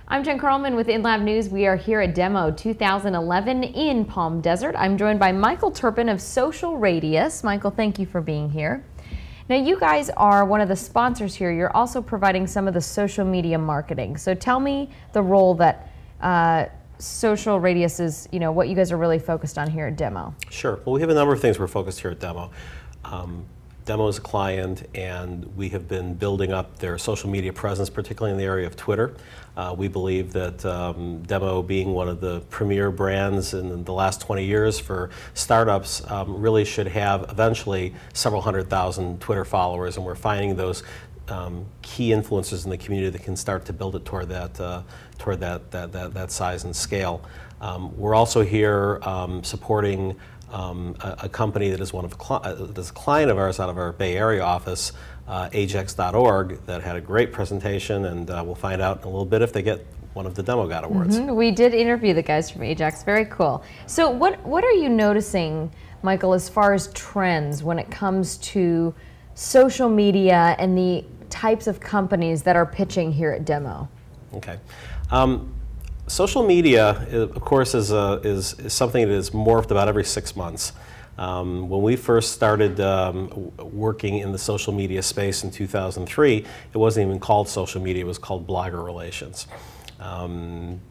I'm Jen Carlman with InLab News. We are here at Demo 2011 in Palm Desert. I'm joined by Michael Turpin of SocialRadius. Michael, thank you for being here. Now, you guys are one of the sponsors here. You're also providing some of the social media marketing. So tell me the role that SocialRadius is, what you guys are really focused on here at Demo. Sure. Well, we have a number of things we're focused here at Demo. Demo is a client, and we have been building up their social media presence, particularly in the area of Twitter. We believe that Demo, being one of the premier brands in the last 20 years for startups, really should have eventually several 100,000 Twitter followers, and we're finding those key influencers in the community that can start to build it toward that size and scale. We're also here supporting a company that is that's a client of ours out of our Bay Area office, ajax.org, that had a great presentation, and we'll find out in a little bit if they get one of the Demo God Awards. We did interview the guys from Ajax. Very cool. So what are you noticing, Michael, as far as trends when it comes to social media and the types of companies that are pitching here at Demo? Okay. Social media, of course, is something that is morphed about every 6 months. When we first started working in the social media space in 2003, it wasn't even called social media, it was called blogger relations.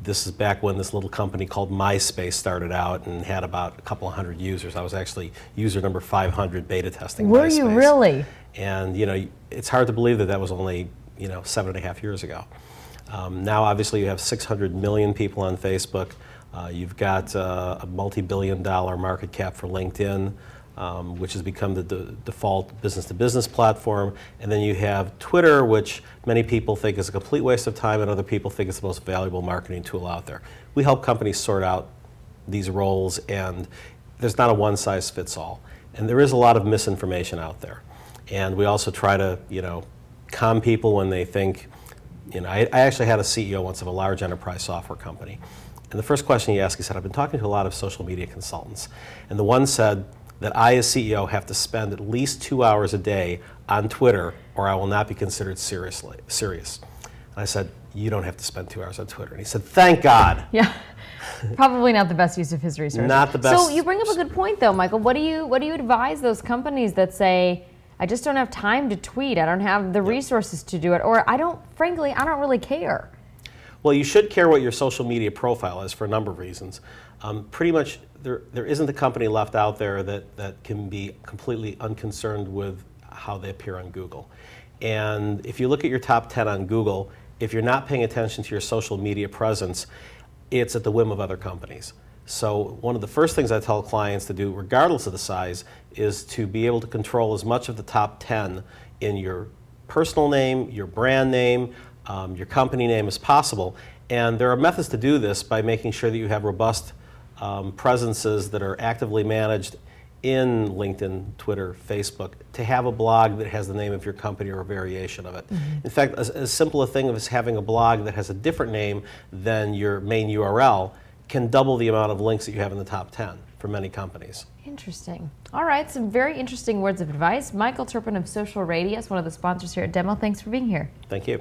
This is back when this little company called MySpace started out and had about a couple of hundred users. I was actually user number 500 beta testing MySpace. Were you really? And it's hard to believe that was only 7.5 years ago. Now, obviously, you have 600 million people on Facebook. You've got a multi-billion-dollar market cap for LinkedIn, which has become the default business-to-business platform. And then you have Twitter, which many people think is a complete waste of time, and other people think it's the most valuable marketing tool out there. We help companies sort out these roles, and there's not a one-size-fits-all. And there is a lot of misinformation out there. And we also try to, calm people when they think. I actually had a CEO once of a large enterprise software company. And the first question he asked, he said, I've been talking to a lot of social media consultants. And the one said that I, as CEO, have to spend at least 2 hours a day on Twitter, or I will not be considered serious. And I said, you don't have to spend 2 hours on Twitter. And he said, thank God. Yeah. Probably not the best use of his resources. Not the best. So you bring up a good point, though, Michael. What do you advise those companies that say, I just don't have time to tweet, I don't have the resources to do it, or frankly, I don't really care? Well, you should care what your social media profile is for a number of reasons. Pretty much, there isn't a company left out there that can be completely unconcerned with how they appear on Google. And if you look at your top 10 on Google, if you're not paying attention to your social media presence, it's at the whim of other companies. So one of the first things I tell clients to do, regardless of the size, is to be able to control as much of the top 10 in your personal name, your brand name, your company name as possible. And there are methods to do this by making sure that you have robust presences that are actively managed in LinkedIn, Twitter, Facebook, to have a blog that has the name of your company or a variation of it. In fact, as simple a thing as having a blog that has a different name than your main URL can double the amount of links that you have in the top 10 for many companies. Interesting. All right, some very interesting words of advice. Michael Turpin of SocialRadius, one of the sponsors here at Demo. Thanks for being here. Thank you.